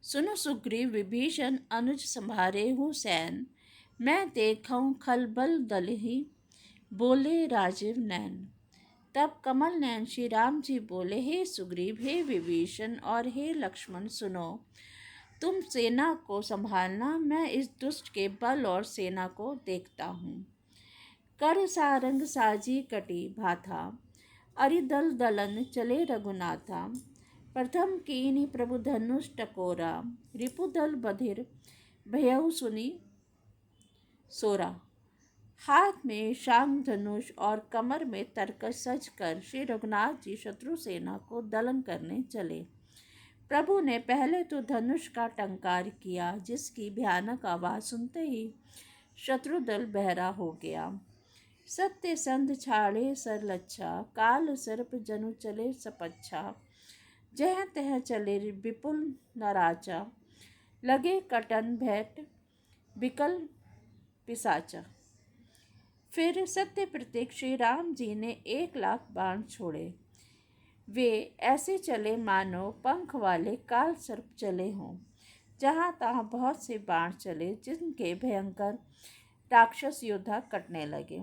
सुनो सुग्रीव विभीषण अनुज संभारे हूँ सैन। मैं देखऊँ खलबल दलहि बोले राजीव नैन। तब कमल नैन श्री राम जी बोले, हे सुग्रीव, हे विभीषण और हे लक्ष्मण, सुनो। तुम सेना को संभालना, मैं इस दुष्ट के बल और सेना को देखता हूँ। कर सारंग साजी कटी भाथा, अरिदल दलन चले रघुनाथा। प्रथम कीन्ही प्रभु धनुष टकोरा, रिपुदल बधिर भयउ सुनी सोरा। हाथ में शांग धनुष और कमर में तरकस सज कर श्री रघुनाथ जी शत्रु सेना को दलन करने चले। प्रभु ने पहले तो धनुष का टंकार किया, जिसकी भयानक आवाज सुनते ही शत्रु दल बहरा हो गया। सत्य संध छाड़े सर लच्छा, काल सर्प जनु चले सपच्छा। जह तह चले विपुल नराचा, लगे कटन भेंट बिकल पिसाचा। फिर सत्य प्रतीक श्री राम जी ने 1,00,000 बाण छोड़े। वे ऐसे चले मानो पंख वाले काल सर्प चले हों। जहाँ तहाँ बहुत से बाण चले, जिनके भयंकर राक्षस योद्धा कटने लगे।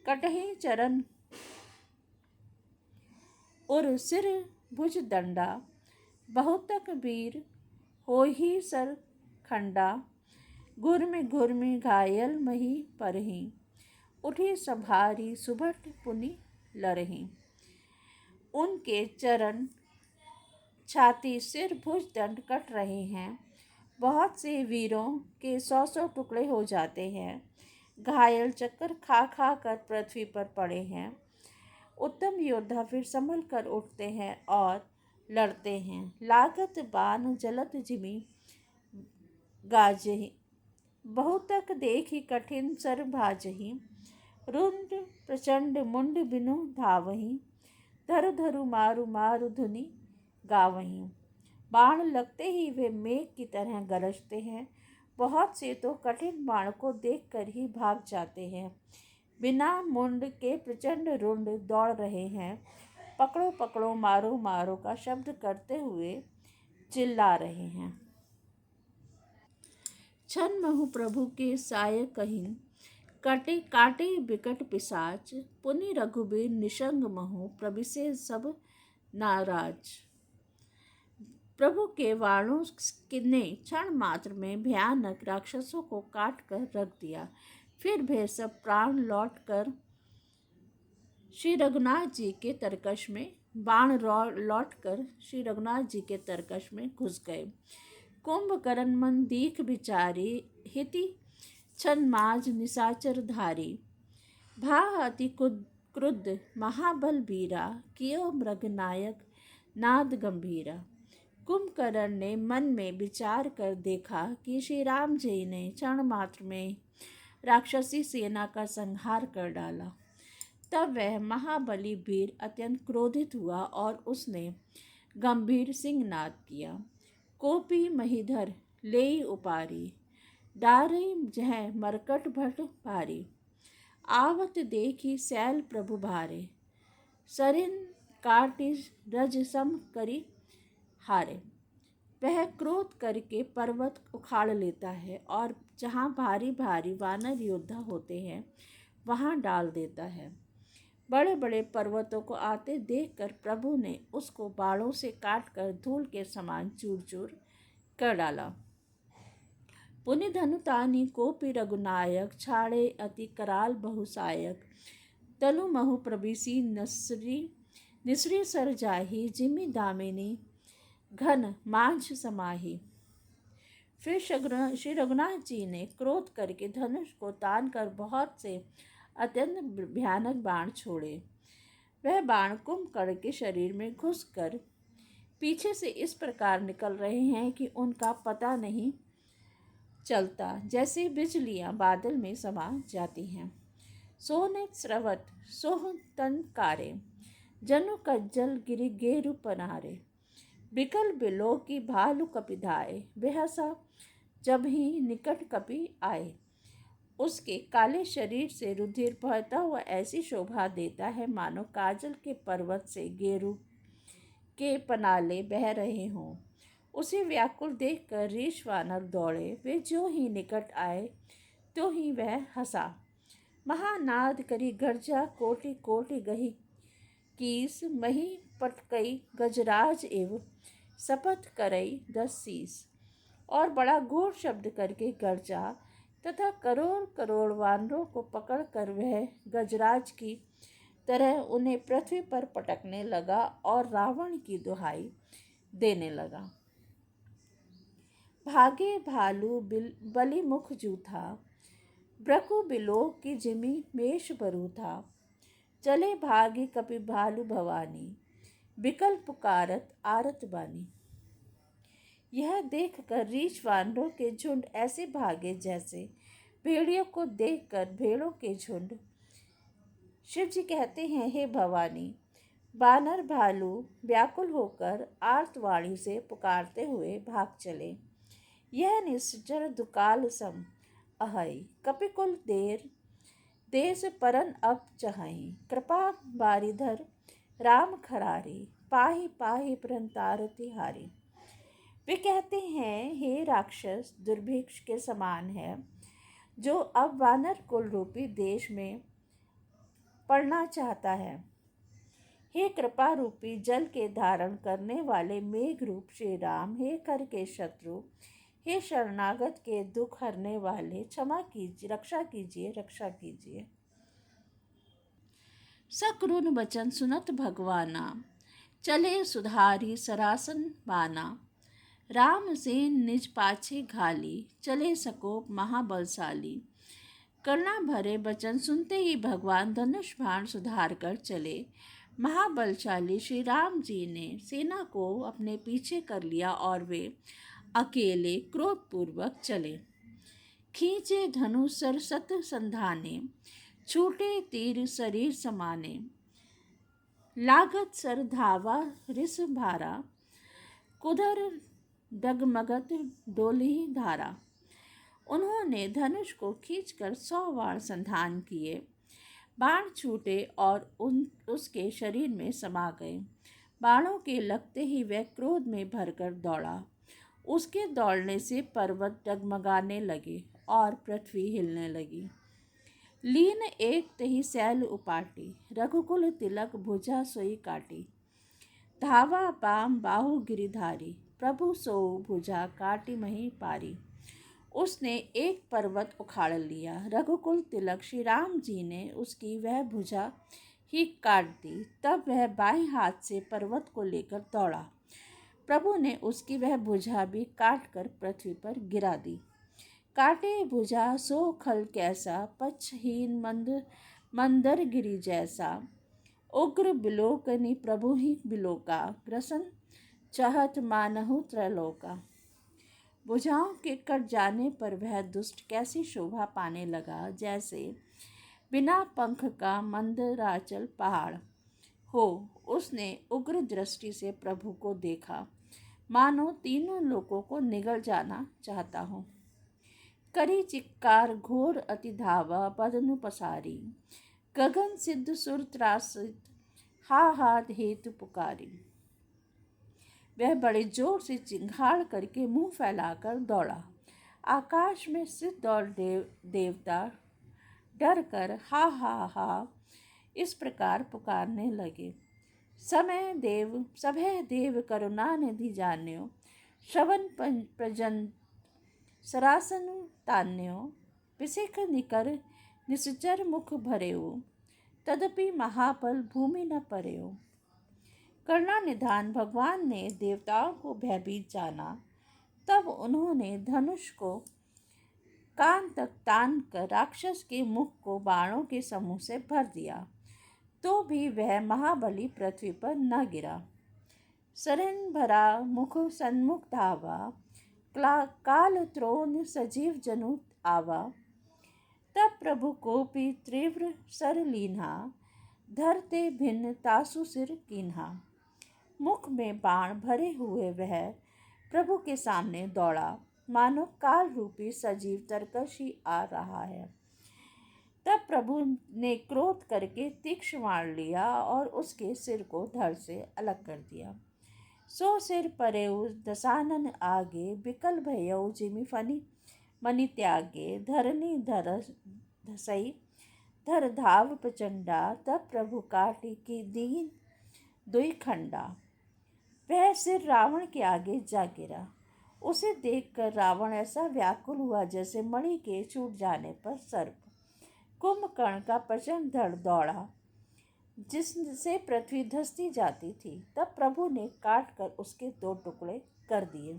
कटहि चरण उर सिर भुज दंडा, बहुतक वीर होहि सर खंडा। घुर्मि घायल मही परही, उठी संभारी सुभट पुनि लरही। उनके चरण छाती सिर भुज दंड कट रहे हैं। बहुत से वीरों के 100 टुकड़े हो जाते हैं। घायल चक्कर खा खा कर पृथ्वी पर पड़े हैं। उत्तम योद्धा फिर संभल कर उठते हैं और लड़ते हैं। लागत बान जलत जिमी गाजहि, बहुतक देखि कठिन सर भाजहि। रुंड प्रचंड मुंड बिनु धावहि, धरु धरु मारु मारु धुनि गावहीं। बाण लगते ही वे मेघ की तरह गरजते हैं। बहुत से तो कठिन बाण को देखकर ही भाग जाते हैं। बिना मुंड के प्रचंड रुंड दौड़ रहे हैं। पकड़ो पकड़ो मारो मारो का शब्द करते हुए चिल्ला रहे हैं। छन महु प्रभु के साय कहिन, कटे काटे बिकट पिसाच। पुनि रघुबीर निशंग महु, प्रबिसे सब नाराज। प्रभु के बाणों ने क्षण मात्र में भयानक राक्षसों को काट कर रख दिया। फिर वे सब प्राण लौट कर श्री रघुनाथ जी के तरकश में श्री रघुनाथ जी के तरकश में घुस गए। कुंभकर्ण मन दीख बिचारी, हिति छन माज निशाचर धारी। भा अति क्रुद्ध महाबल बीरा, कियो मृग नायक नाद गंभीरा। कुंभकर्ण ने मन में विचार कर देखा कि श्री राम जी ने क्षण मात्र में राक्षसी सेना का संहार कर डाला। तब वह महाबली वीर अत्यंत क्रोधित हुआ और उसने गंभीर सिंहनाद किया। कोपी महीधर लेई उपारी, डारई जह मरकट भट भारी। आवत देखी सैल प्रभु भारे, सरिन काटि रज सम करी हारे। वह क्रोध करके पर्वत उखाड़ लेता है और जहाँ भारी भारी वानर योद्धा होते हैं वहाँ डाल देता है। बड़े बड़े पर्वतों को आते देखकर प्रभु ने उसको बाणों से काटकर धूल के समान चूर चूर कर डाला। पुनि धनु तानि कोपि रघुनायक, छाड़े अति कराल बहुसायक। तनु महु प्रबिसी निसरी सर जाही, जिमि दामिनी घन मांझ समाही। फिर श्री रघुनाथ जी ने क्रोध करके धनुष को तान कर बहुत से अत्यंत भयानक बाण छोड़े। वह बाण कुंभकर्ण के शरीर में घुसकर पीछे से इस प्रकार निकल रहे हैं कि उनका पता नहीं चलता, जैसे बिजलियां बादल में समा जाती हैं। सोनेत स्रवत सोह तन कारे, जनु कज्जल गिरि गेरु पनारे। बिकल बिलो की भालु कपिधाए, बेहसा जब ही निकट कपि आए। उसके काले शरीर से रुधिर बहता हुआ ऐसी शोभा देता है मानो काजल के पर्वत से गेरू के पनाले बह रहे हों। उसे व्याकुल देखकर रीछ वानर दौड़े। वे जो ही निकट आए तो ही वह हंसा। महानाद करी गर्जा कोटि कोटि गही कीस। मही पटकई गजराज एव शपथ करई 10 शीस। और बड़ा घोर शब्द करके गर्जा तथा करोड़ करोड़ वानरों को पकड़कर वह गजराज की तरह उन्हें पृथ्वी पर पटकने लगा और रावण की दुहाई देने लगा। भागे भालू बलि मुख जूथा। ब्रकु बिलो की जिमी मेष बरू था। चले भागी कपि भालू भवानी। बिकल पुकारत आरत बानी। यह देखकर रीछ वानरों के झुंड ऐसे भागे जैसे भेड़ियों को देखकर भेड़ों के झुंड। शिव जी कहते हैं, हे भवानी, बानर भालू व्याकुल होकर आर्तवाणी से पुकारते हुए भाग चले। यह निश्चर दुकाल सम अहई। कपिकुल देर देश परन अब चहई। कृपा बारिधर राम खरारी। पाहि पाहि प्रंतार तिहारी। वे कहते हैं, हे राक्षस दुर्भिक्ष के समान है, जो अब वानर कुल रूपी देश में पड़ना चाहता है। हे कृपा रूपी जल के धारण करने वाले मेघ रूप श्री राम। हे कर के शत्रु, हे शरणागत के दुख हरने वाले, क्षमा कीजिए, रक्षा कीजिए, रक्षा कीजिए। सकृन बचन सुनत भगवाना। चले सुधारी सरासन बाना। राम सेन निज पाछे घाली। चले सकोप महाबलशाली। करुणा भरे वचन सुनते ही भगवान धनुष बाण सुधार कर चले। महाबलशाली श्री राम जी ने सेना को अपने पीछे कर लिया और वे अकेले क्रोधपूर्वक चले। खींचे धनुष सरसत संधाने। छूटे तीर शरीर समाने। लागत सर धावा रिस भारा। कुधर डगमगत डोली धारा। उन्होंने धनुष को खींचकर 100 बाण संधान किए। बाण छूटे और उसके शरीर में समा गए। बाणों के लगते ही वह क्रोध में भरकर दौड़ा। उसके दौड़ने से पर्वत डगमगाने लगे और पृथ्वी हिलने लगी। लीन एक तही सैल उपाटी। रघुकुल तिलक भुजा सोई काटी। धावा बाम बाहु गिरिधारी। प्रभु सो भुजा काटी मही पारी। उसने एक पर्वत उखाड़ लिया। रघुकुल तिलक श्री राम जी ने उसकी वह भुजा ही काट दी। तब वह बाएं हाथ से पर्वत को लेकर दौड़ा। प्रभु ने उसकी वह भुजा भी काट कर पृथ्वी पर गिरा दी। काटे भुजा सो खल कैसा। पक्षहीन मंदर गिरी जैसा। उग्र बिलोकनि प्रभु ही बिलोका। ग्रसन चाहत मानहु त्रैलोका। भुजाओं के कट जाने पर वह दुष्ट कैसी शोभा पाने लगा, जैसे बिना पंख का मंदराचल पहाड़ हो। उसने उग्र दृष्टि से प्रभु को देखा, मानो तीनों लोकों को निगल जाना चाहता हो। करी चिक्कार घोर अति धावा। बदनु पसारी। गगन सिद्ध सुर त्रासित। हा हा हेतु पुकारी। वह बड़े जोर से चिंगाड़ करके मुंह फैलाकर दौड़ा। आकाश में सिद्ध और देवता डर कर हा हा हा इस प्रकार पुकारने लगे। सभय देव करुणा निधि जान्यो। श्रवण प्रजन सरासन तान्यो। विसिख निकर निश्चर मुख भरेऊ। तदपि महाबल भूमि न परेऊ। करुणा निधान भगवान ने देवताओं को भयभीत जाना। तब उन्होंने धनुष को कान तक तान कर राक्षस के मुख को बाणों के समूह से भर दिया, तो भी वह महाबली पृथ्वी पर न गिरा। सरन भरा मुख सन्मुख धावा। काल त्रोन सजीव जनु आवा। तब प्रभु कोपी तीव्र सर लीन्हा। धरते भिन्न तासु सिर कीन्हा। मुख में बाण भरे हुए वह प्रभु के सामने दौड़ा, मानो काल रूपी सजीव तरकशी आ रहा है। तब प्रभु ने क्रोध करके तीक्ष्ण बाण लिया और उसके सिर को धड़ से अलग कर दिया। सो सिर परेउ दसानन आगे, बिकल भयउ जिमि फनी मनि त्यागे। धरनी धसई धर धाव प्रचंडा, तब प्रभु काटी की दीन दुई खंडा। वह सिर रावण के आगे जा गिरा। उसे देखकर रावण ऐसा व्याकुल हुआ जैसे मणि के छूट जाने पर सर्प। कुंभकर्ण का प्रचंड धड़ दौड़ा, जिससे पृथ्वी धंसती जाती थी। तब प्रभु ने काट कर उसके दो टुकड़े कर दिए।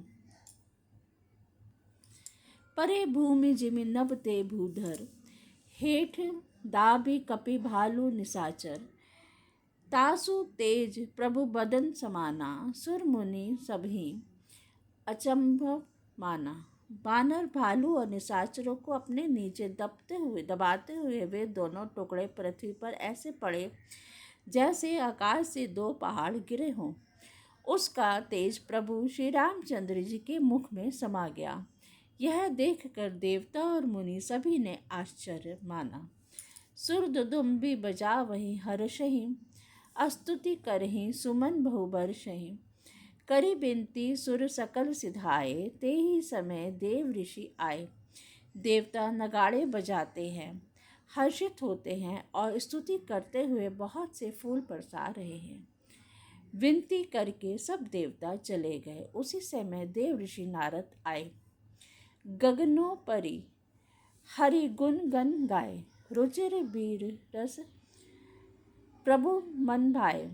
परे भूमि जिमि नभ ते भूधर, हेठ दाबी कपि भालू निशाचर। तासु तेज प्रभु बदन समाना, सुर मुनि सभी अचंभव माना। बानर भालू और निशाचरों को अपने नीचे दबाते हुए वे दोनों टुकड़े पृथ्वी पर ऐसे पड़े जैसे आकाश से दो पहाड़ गिरे हों। उसका तेज प्रभु श्री रामचंद्र जी के मुख में समा गया। यह देखकर देवता और मुनि सभी ने आश्चर्य माना। सुर दुदुम्बी बजा वहीं हर्षहि, स्तुति करहि सुमन बहु बरषहि। करी बिनती सुर सकल सिधाए, ते ही समय देव ऋषि आए। देवता नगाड़े बजाते हैं, हर्षित होते हैं और स्तुति करते हुए बहुत से फूल बरसा रहे हैं। विनती करके सब देवता चले गए। उसी समय देव ऋषि नारद आए। गगनों परी हरि गुण गन गाए, रुचिर बीर रस प्रभु मन भाए।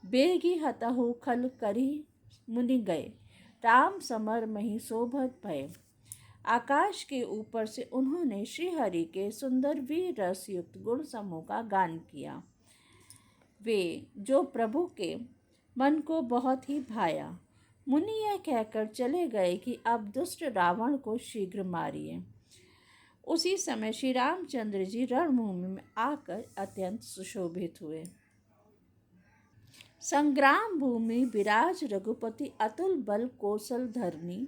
बेगी हतहु खल करी मुनि गए, राम समर मही शोभत भय। आकाश के ऊपर से उन्होंने श्री हरि के सुंदर वीर रस युक्त गुण समूह का गान किया, वे जो प्रभु के मन को बहुत ही भाया। मुनि यह कहकर चले गए कि अब दुष्ट रावण को शीघ्र मारिए। उसी समय श्री रामचंद्र जी रणभूमि में आकर अत्यंत सुशोभित हुए। संग्राम भूमि विराज रघुपति, अतुल बल कौशल धरनी।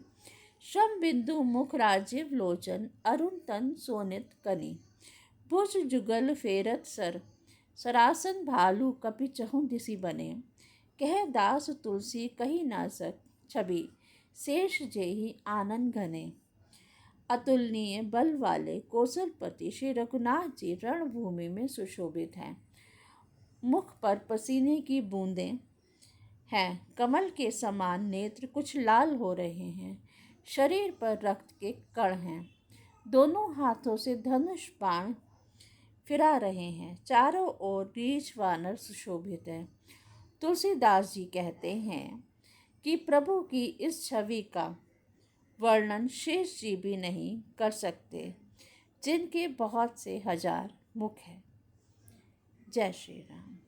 शम बिंदु मुख राजीव लोचन, अरुण तन सोनित कनी। भुज जुगल फेरत सर, सरासन भालू कपि चहुं दिसि बने। कह दास तुलसी कही ना सक, छवि शेष जेहि आनंद घने। अतुलनीय बल वाले कौशलपति श्री रघुनाथ जी रणभूमि में सुशोभित हैं। मुख पर पसीने की बूंदें हैं, कमल के समान नेत्र कुछ लाल हो रहे हैं, शरीर पर रक्त के कण हैं, दोनों हाथों से धनुष बाण फिरा रहे हैं, चारों ओर रीछ वानर सुशोभित हैं। तुलसीदास जी कहते हैं कि प्रभु की इस छवि का वर्णन शेष जी भी नहीं कर सकते, जिनके बहुत से हजार मुख हैं। जय श्री राम।